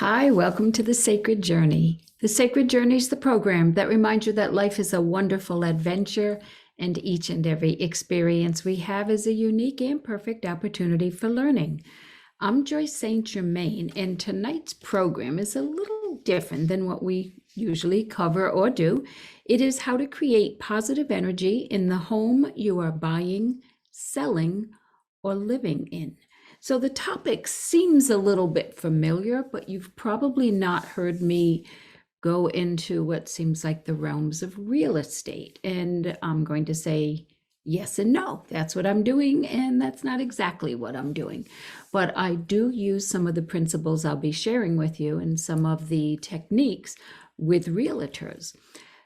Hi, welcome to the Sacred Journey. The Sacred Journey is the program that reminds you that life is a wonderful adventure and each and every experience we have is a unique and perfect opportunity for learning. I'm Joyce St. Germain, and tonight's program is a little different than what we usually cover or do. It is how to create positive energy in the home you are buying, selling, or living in. So the topic seems a little bit familiar, but you've probably not heard me go into what seems like the realms of real estate. And I'm going to say yes and no. That's what I'm doing, and that's not exactly what I'm doing. But I do use some of the principles I'll be sharing with you and some of the techniques with realtors.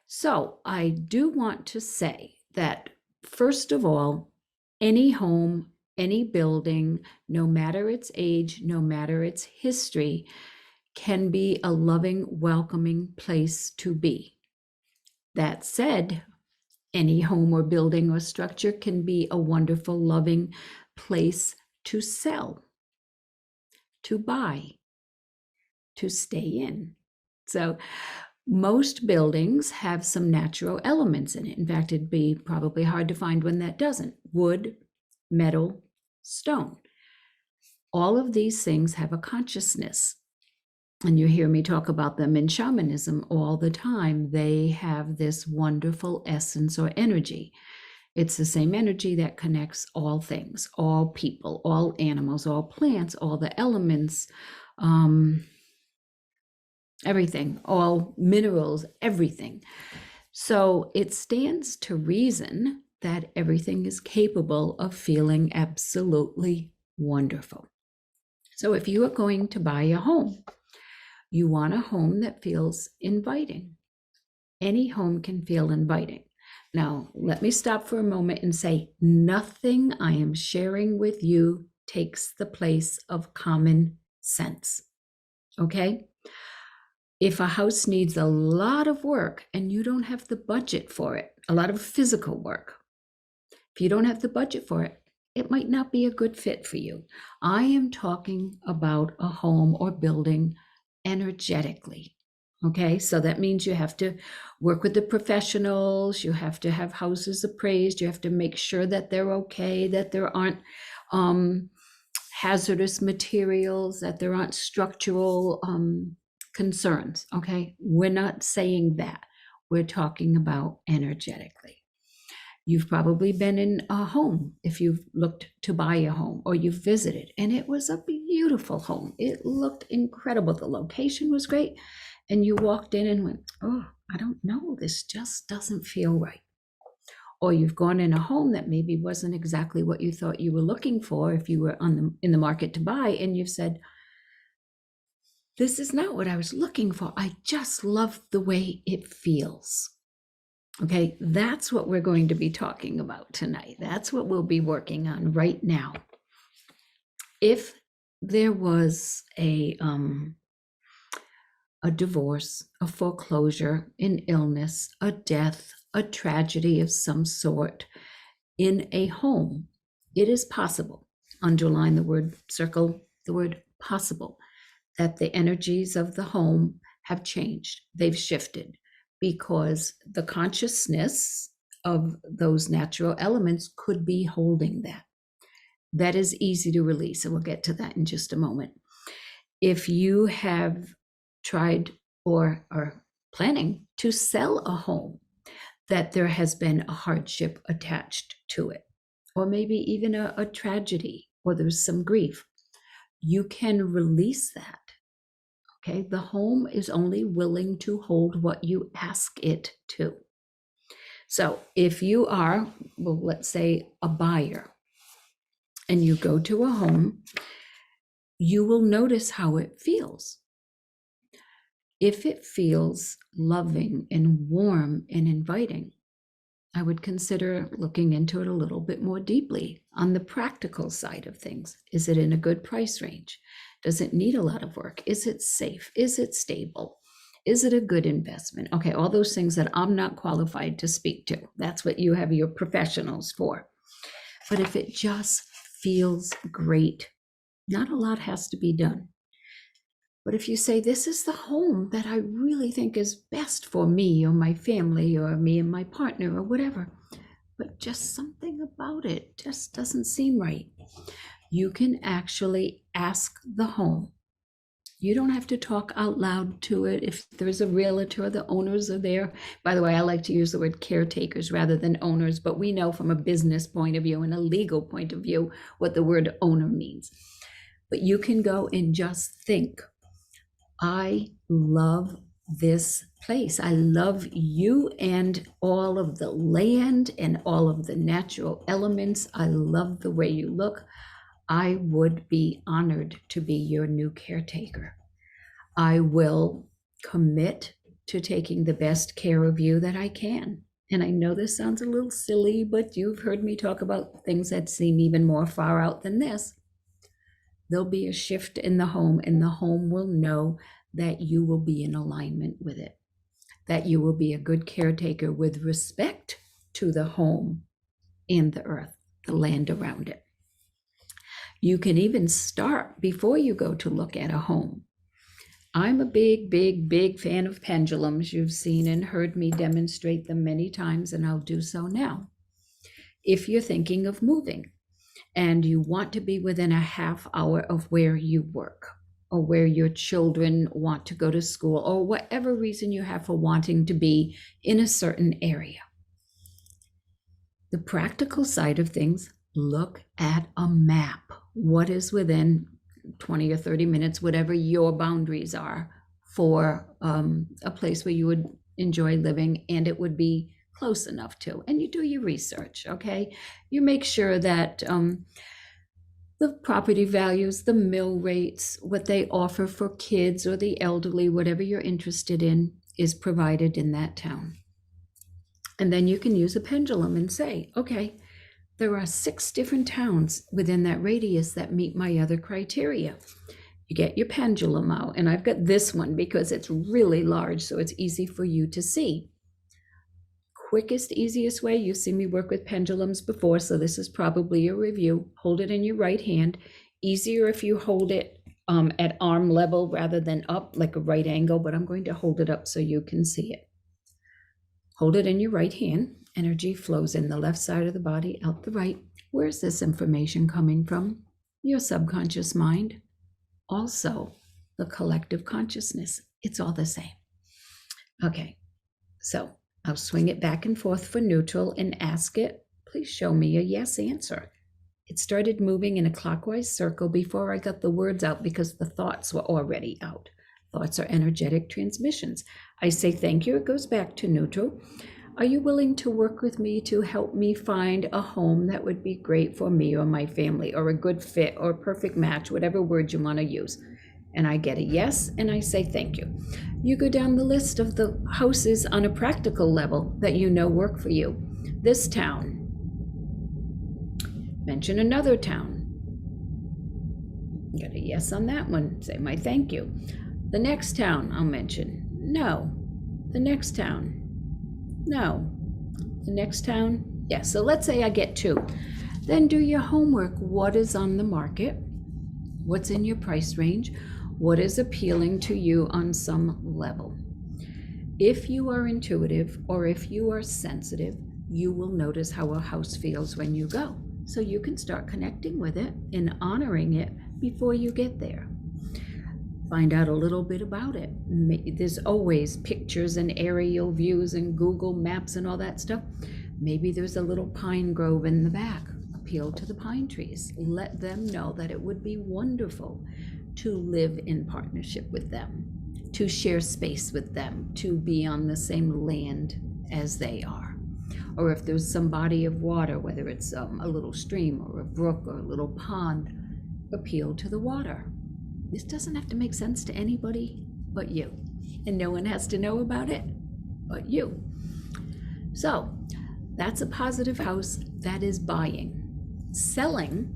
So I do want to say that, first of all, any home, any building, no matter its age, no matter its history, can be a loving, welcoming place to be. That said, any home or building or structure can be a wonderful, loving place to sell, to buy, to stay in. So most buildings have some natural elements in it. In fact, it'd be probably hard to find one that doesn't. Wood, metal, stone. All of these things have a consciousness. And you hear me talk about them in shamanism all the time. They have this wonderful essence or energy. It's the same energy that connects all things, all people, all animals, all plants, all the elements, everything, all minerals, everything. So it stands to reason that everything is capable of feeling absolutely wonderful. So if you are going to buy a home, you want a home that feels inviting. Any home can feel inviting. Now, let me stop for a moment and say, nothing I am sharing with you takes the place of common sense. Okay? If a house needs a lot of work and you don't have the budget for it, a lot of physical work, if you don't have the budget for it, it might not be a good fit for you. I am talking about a home or building energetically. Okay, so that means you have to work with the professionals, you have to have houses appraised, you have to make sure that they're okay, that there aren't hazardous materials, that there aren't structural concerns. Okay, we're not saying that. We're talking about energetically. You've probably been in a home if you've looked to buy a home, or you've visited, and it was a beautiful home. It looked incredible. The location was great. And you walked in and went, oh, I don't know, this just doesn't feel right. Or you've gone in a home that maybe wasn't exactly what you thought you were looking for if you were in the market to buy, and you've said, this is not what I was looking for. I just love the way it feels. Okay, that's what we're going to be talking about tonight. That's what we'll be working on right now. If there was a divorce, a foreclosure, an illness, a death, a tragedy of some sort in a home, it is possible, underline the word, circle the word possible, that the energies of the home have changed. They've shifted because the consciousness of those natural elements could be holding that. That is easy to release, and we'll get to that in just a moment. If you have tried or are planning to sell a home that there has been a hardship attached to it, or maybe even a tragedy, or there's some grief, you can release that. Okay, the home is only willing to hold what you ask it to. So if you are, well, let's say a buyer, and you go to a home, you will notice how it feels. If it feels loving and warm and inviting, I would consider looking into it a little bit more deeply on the practical side of things. Is it in a good price range? Does it need a lot of work? Is it safe? Is it stable? Is it a good investment? Okay, all those things that I'm not qualified to speak to. That's what you have your professionals for. But if it just feels great, not a lot has to be done. But if you say, this is the home that I really think is best for me or my family or me and my partner or whatever, but just something about it just doesn't seem right, you can actually ask the home. You don't have to talk out loud to it. If there's a realtor, the owners are there. By the way, I like to use the word caretakers rather than owners, but we know from a business point of view and a legal point of view what the word owner means. But you can go and just think, I love this place. I love you and all of the land and all of the natural elements. I love the way you look. I would be honored to be your new caretaker. I will commit to taking the best care of you that I can. And I know this sounds a little silly, but you've heard me talk about things that seem even more far out than this. There'll be a shift in the home, and the home will know that you will be in alignment with it, that you will be a good caretaker with respect to the home and the earth, the land around it. You can even start before you go to look at a home. I'm a big fan of pendulums. You've seen and heard me demonstrate them many times, and I'll do so now. If you're thinking of moving and you want to be within a half hour of where you work or where your children want to go to school or whatever reason you have for wanting to be in a certain area, the practical side of things, look at a map. What is within 20 or 30 minutes, whatever your boundaries are, for a place where you would enjoy living and it would be close enough to. And you do your research, okay? You make sure that the property values, the mill rates, what they offer for kids or the elderly, whatever you're interested in, is provided in that town. And then you can use a pendulum and say, okay, there are 6 different towns within that radius that meet my other criteria. You get your pendulum out, and I've got this one because it's really large, so it's easy for you to see. Quickest, easiest way, you've seen me work with pendulums before, so this is probably a review. Hold it in your right hand. Easier if you hold it at arm level rather than up like a right angle, but I'm going to hold it up so you can see it. Hold it in your right hand. Energy flows in the left side of the body, out the right. Where's this information coming from? Your subconscious mind. Also, the collective consciousness. It's all the same. Okay, so I'll swing it back and forth for neutral and ask it, please show me a yes answer. It started moving in a clockwise circle before I got the words out because the thoughts were already out. Thoughts are energetic transmissions. I say thank you, it goes back to neutral. Are you willing to work with me to help me find a home that would be great for me or my family, or a good fit or a perfect match, whatever word you want to use? And I get a yes, and I say thank you. You go down the list of the houses on a practical level that you know work for you. This town. Mention another town. Get a yes on that one. Say my thank you. The next town I'll mention. No. The next town. No. The next town? Yes. So let's say I get 2. Then do your homework. What is on the market? What's in your price range? What is appealing to you on some level? If you are intuitive or if you are sensitive, you will notice how a house feels when you go. So you can start connecting with it and honoring it before you get there. Find out a little bit about it. There's always pictures and aerial views and Google Maps and all that stuff. Maybe there's a little pine grove in the back. Appeal to the pine trees. Let them know that it would be wonderful to live in partnership with them, to share space with them, to be on the same land as they are. Or if there's some body of water, whether it's a little stream or a brook or a little pond, appeal to the water. This doesn't have to make sense to anybody but you. And no one has to know about it but you. So that's a positive house. That is buying. Selling,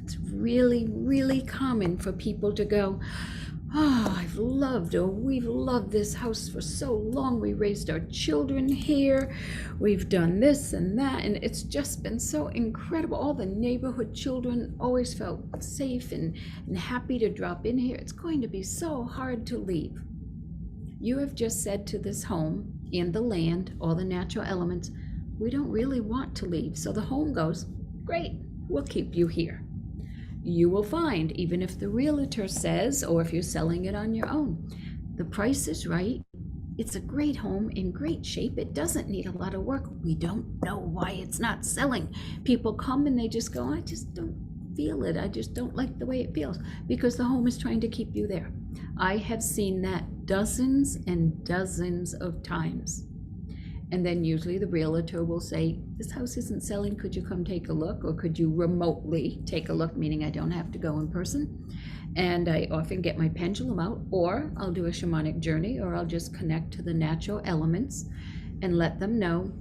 it's really, really common for people to go, Oh, we've loved this house for so long. We raised our children here. We've done this and that, and it's just been so incredible. All the neighborhood children always felt safe and happy to drop in here. It's going to be so hard to leave. You have just said to this home and the land, all the natural elements, we don't really want to leave. So the home goes, great, we'll keep you here. You will find, even if the realtor says, or if you're selling it on your own, the price is right. It's a great home in great shape. It doesn't need a lot of work. We don't know why it's not selling. People come and they just go, I just don't feel it. I just don't like the way it feels, because the home is trying to keep you there. I have seen that dozens and dozens of times. And then usually the realtor will say, this house isn't selling, could you come take a look? Or could you remotely take a look, meaning I don't have to go in person. And I often get my pendulum out, or I'll do a shamanic journey, or I'll just connect to the natural elements and let them know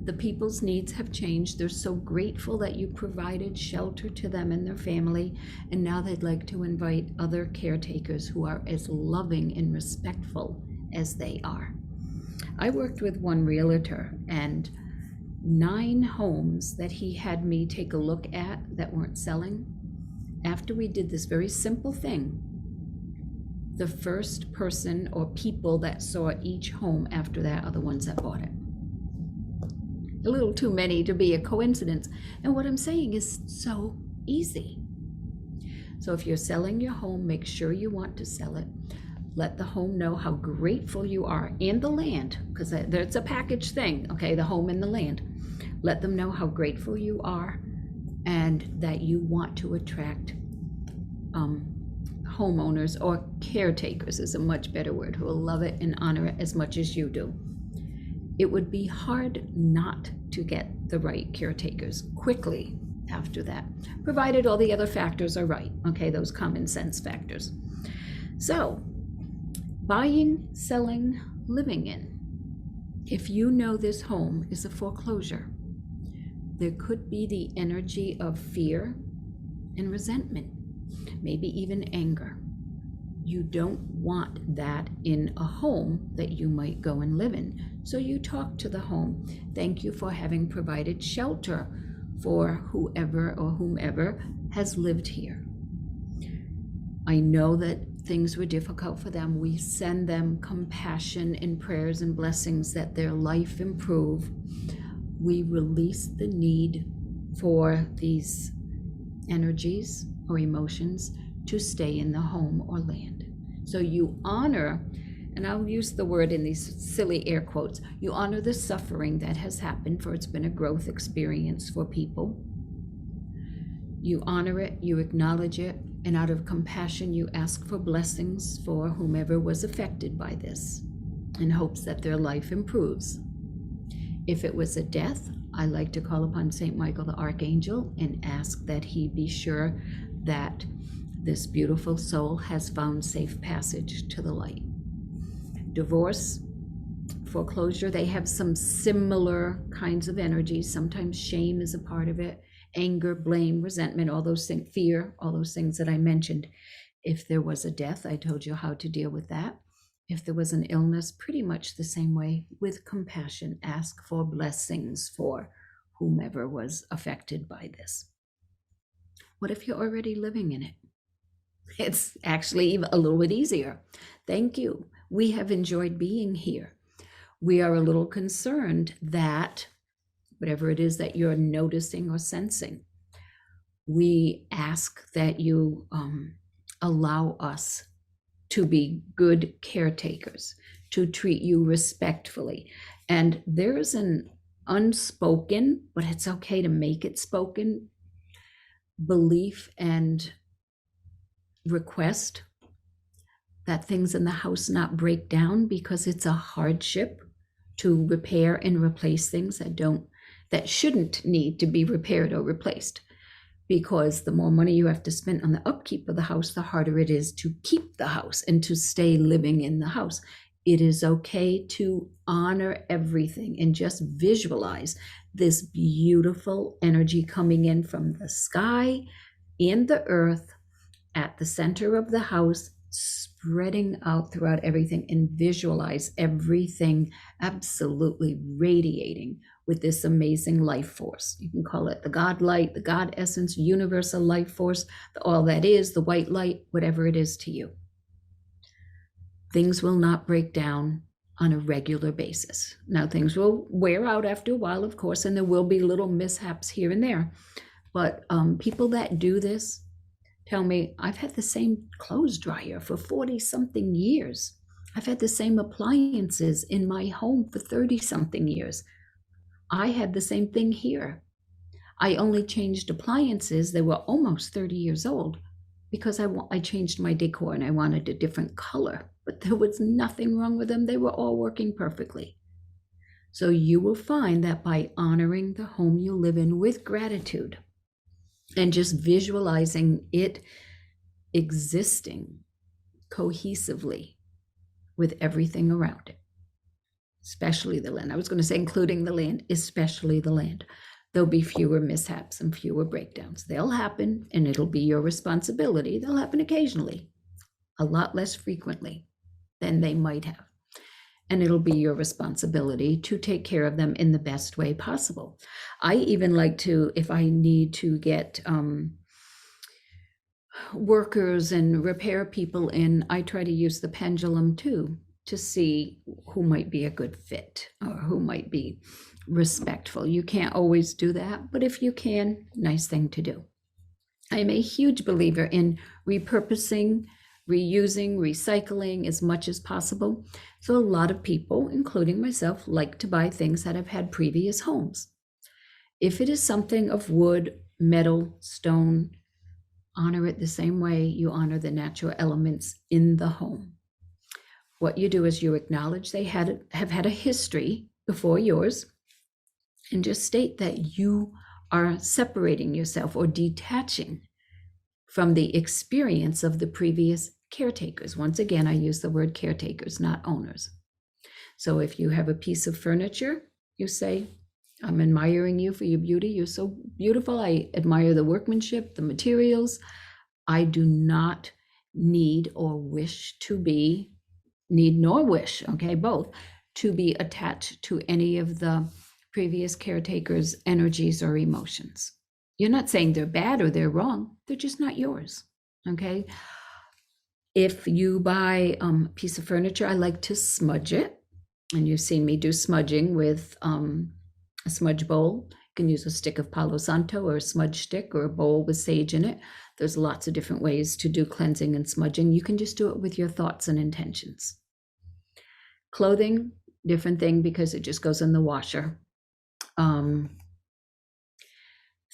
the people's needs have changed. They're so grateful that you provided shelter to them and their family. And now they'd like to invite other caretakers who are as loving and respectful as they are. I worked with one realtor, and 9 homes that he had me take a look at that weren't selling. After we did this very simple thing, the first person or people that saw each home after that are the ones that bought it. A little too many to be a coincidence. And what I'm saying is so easy. So if you're selling your home, make sure you want to sell it. Let the home know how grateful you are, and the land, because it's a package thing, okay, the home and the land. Let them know how grateful you are, and that you want to attract homeowners, or caretakers is a much better word, who will love it and honor it as much as you do. It would be hard not to get the right caretakers quickly after that, provided all the other factors are right, okay, those common sense factors. So, buying, selling, living in. If you know this home is a foreclosure, there could be the energy of fear and resentment, maybe even anger. You don't want that in a home that you might go and live in. So you talk to the home. Thank you for having provided shelter for whoever or whomever has lived here. I know that things were difficult for them. We send them compassion and prayers and blessings that their life improve. We release the need for these energies or emotions to stay in the home or land. So you honor, and I'll use the word in these silly air quotes, you honor the suffering that has happened, for it's been a growth experience for people. You honor it, you acknowledge it, and out of compassion, you ask for blessings for whomever was affected by this, in hopes that their life improves. If it was a death, I like to call upon St. Michael the Archangel and ask that he be sure that this beautiful soul has found safe passage to the light. Divorce, foreclosure, they have some similar kinds of energies. Sometimes shame is a part of it. Anger, blame, resentment, all those things, fear, all those things that I mentioned. If there was a death, I told you how to deal with that. If there was an illness, pretty much the same way, with compassion, ask for blessings for whomever was affected by this. What if you're already living in it? It's actually a little bit easier. Thank you. We have enjoyed being here. We are a little concerned that whatever it is that you're noticing or sensing, we ask that you allow us to be good caretakers, to treat you respectfully. And there's an unspoken, but it's okay to make it spoken, belief and request that things in the house not break down, because it's a hardship to repair and replace things that shouldn't need to be repaired or replaced, because the more money you have to spend on the upkeep of the house, the harder it is to keep the house and to stay living in the house. It is okay to honor everything and just visualize this beautiful energy coming in from the sky and the earth at the center of the house spreading out throughout everything, and visualize everything absolutely radiating with this amazing life force. You can call it the God light, the God essence, universal life force, all that is, the white light, whatever it is to you. Things will not break down on a regular basis. Now, things will wear out after a while, of course, and there will be little mishaps here and there. But people that do this tell me, I've had the same clothes dryer for 40-something years. I've had the same appliances in my home for 30-something years. I had the same thing here. I only changed appliances that were almost 30 years old because I changed my decor and I wanted a different color, but there was nothing wrong with them. They were all working perfectly. So you will find that by honoring the home you live in with gratitude and just visualizing it existing cohesively with everything around it, especially the land. I was going to say including the land, especially the land. There'll be fewer mishaps and fewer breakdowns. They'll happen, and it'll be your responsibility. They'll happen occasionally, a lot less frequently than they might have. And it'll be your responsibility to take care of them in the best way possible. I even like to, if I need to get workers and repair people in, I try to use the pendulum too, to see who might be a good fit or who might be respectful. You can't always do that, but if you can, nice thing to do. I am a huge believer in repurposing, reusing, recycling as much as possible. So a lot of people, including myself, like to buy things that have had previous homes. If it is something of wood, metal, stone, honor it the same way you honor the natural elements in the home. What you do is you acknowledge they have had a history before yours, and just state that you are separating yourself or detaching from the experience of the previous caretakers. Once again, I use the word caretakers, not owners. So if you have a piece of furniture, you say, I'm admiring you for your beauty. You're so beautiful. I admire the workmanship, the materials. I do not need or wish to be, need nor wish, okay, both, to be attached to any of the previous caretakers' energies or emotions. You're not saying they're bad or they're wrong. They're just not yours, okay? If you buy a piece of furniture, I like to smudge it. And you've seen me do smudging with a smudge bowl. You can use a stick of Palo Santo or a smudge stick or a bowl with sage in it. There's lots of different ways to do cleansing and smudging. You can just do it with your thoughts and intentions. Clothing, different thing because it just goes in the washer.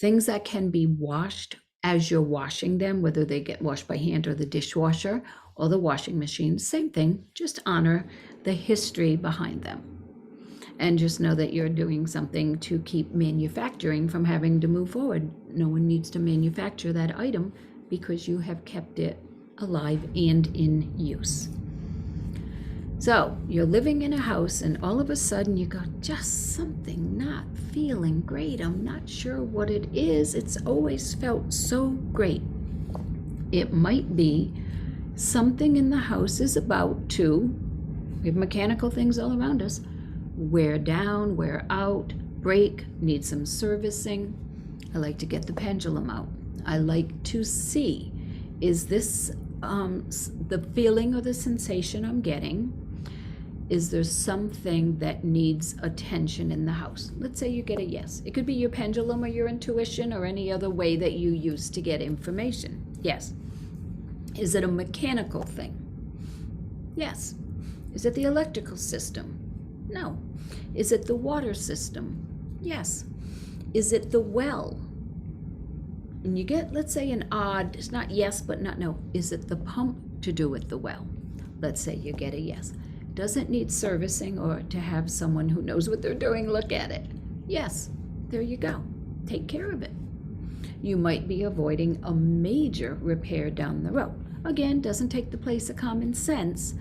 Things that can be washed as you're washing them, whether they get washed by hand or the dishwasher or the washing machine, same thing, just honor the history behind them. And just know that you're doing something to keep manufacturing from having to move forward. No one needs to manufacture that item because you have kept it alive and in use. So you're living in a house and all of a sudden you go, just something not feeling great. I'm not sure what it is. It's always felt so great. It might be something in the house is about to, we have mechanical things all around us, wear down, wear out, break, need some servicing. I like to get the pendulum out. I like to see, is this the feeling or the sensation I'm getting? Is there something that needs attention in the house? Let's say you get a yes. It could be your pendulum or your intuition or any other way that you use to get information. Yes. Is it a mechanical thing? Yes. Is it the electrical system? No. Is it the water system? Yes. Is it the well? And you get, let's say, an odd, it's not yes, but not no. Is it the pump to do with the well? Let's say you get a yes. Does it need servicing or to have someone who knows what they're doing look at it? Yes. There you go. Take care of it. You might be avoiding a major repair down the road. Again, doesn't take the place of common sense,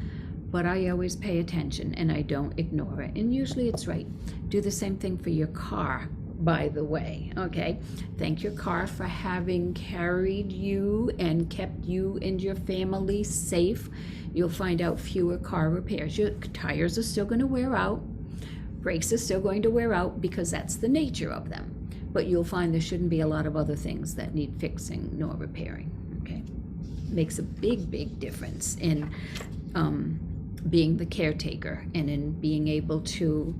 but I always pay attention and I don't ignore it. And usually it's right. Do the same thing for your car. by the way, okay? Thank your car for having carried you and kept you and your family safe. You'll find out fewer car repairs. Your tires are still going to wear out. Brakes are still going to wear out because that's the nature of them. But you'll find there shouldn't be a lot of other things that need fixing nor repairing, okay? Makes a big, big difference in being the caretaker and in being able to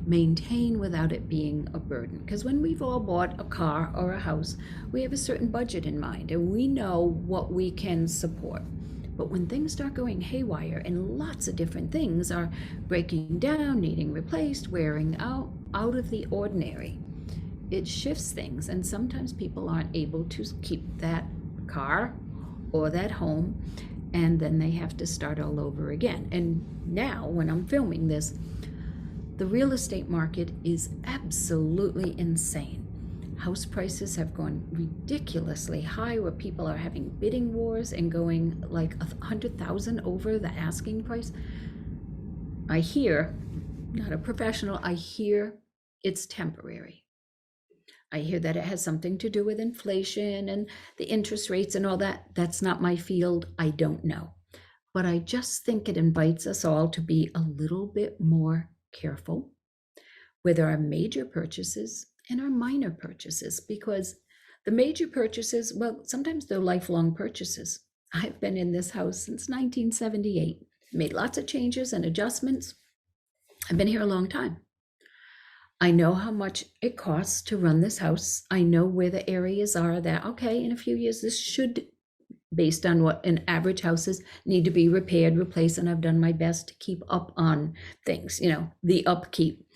maintain without it being a burden. Because when we've all bought a car or a house, we have a certain budget in mind and we know what we can support. But when things start going haywire and lots of different things are breaking down, needing replaced, wearing out of the ordinary, it shifts things. And sometimes people aren't able to keep that car or that home, and then they have to start all over again. And now when I'm filming this, the real estate market is absolutely insane. House prices have gone ridiculously high, where people are having bidding wars and going like 100,000 over the asking price. I hear, not a professional, I hear it's temporary. I hear that it has something to do with inflation and the interest rates and all that. That's not my field. I don't know. But I just think it invites us all to be a little bit more careful with our major purchases and our minor purchases, because the major purchases, well, sometimes they're lifelong purchases. I've been in this house since 1978, made lots of changes and adjustments. I've been here a long time. I know how much it costs to run this house. I know where the areas are that, okay, in a few years, this should, based on what an average house is, need to be repaired, replaced, and I've done my best to keep up on things, the upkeep.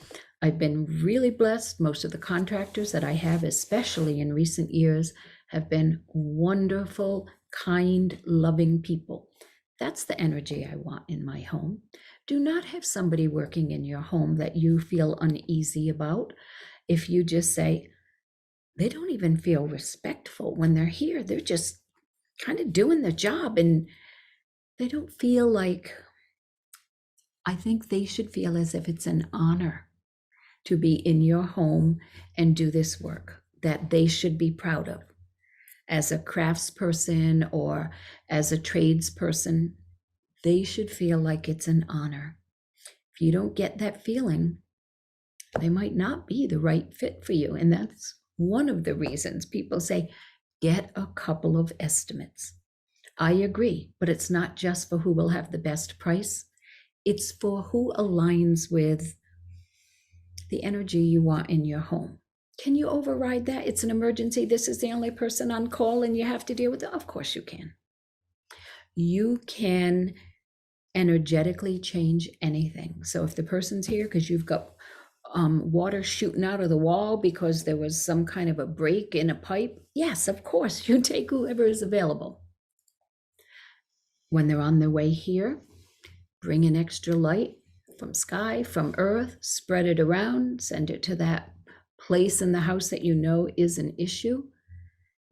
I've been really blessed. Most of the contractors that I have, especially in recent years, have been wonderful, kind, loving people. That's the energy I want in my home. Do not have somebody working in your home that you feel uneasy about. If you just say, they don't even feel respectful when they're here, they're just kind of doing their job and they don't feel like, I think they should feel as if it's an honor to be in your home and do this work that they should be proud of. As a craftsperson or as a tradesperson, they should feel like it's an honor. If you don't get that feeling, they might not be the right fit for you. And that's one of the reasons people say, get a couple of estimates. I agree, but it's not just for who will have the best price. It's for who aligns with the energy you want in your home. Can you override that? It's an emergency. This is the only person on call and you have to deal with it. Of course you can. You can energetically change anything. So if the person's here because you've got water shooting out of the wall because there was some kind of a break in a pipe, yes, of course, you take whoever is available. When they're on their way here, bring an extra light from sky, from earth, spread it around, send it to that place in the house that you know is an issue.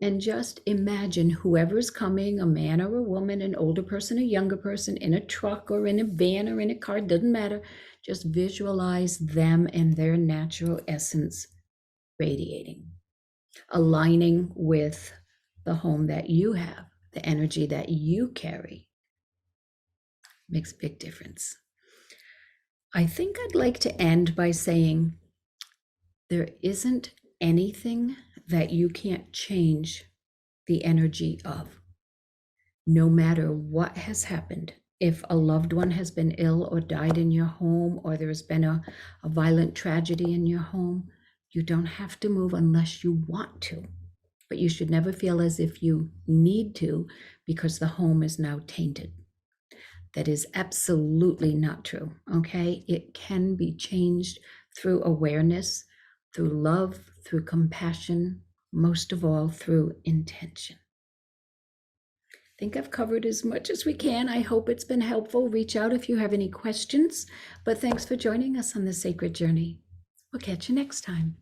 And just imagine whoever's coming, a man or a woman, an older person, a younger person, in a truck or in a van or in a car, doesn't matter. Just visualize them and their natural essence radiating, aligning with the home that you have, the energy that you carry. Makes a big difference. I think I'd like to end by saying there isn't anything that you can't change the energy of, no matter what has happened. If a loved one has been ill or died in your home, or there's been a violent tragedy in your home, you don't have to move unless you want to. But you should never feel as if you need to because the home is now tainted. That is absolutely not true, okay? It can be changed through awareness, through love, through compassion, most of all through intention. I think I've covered as much as we can. I hope it's been helpful. Reach out if you have any questions, but thanks for joining us on the sacred journey. We'll catch you next time.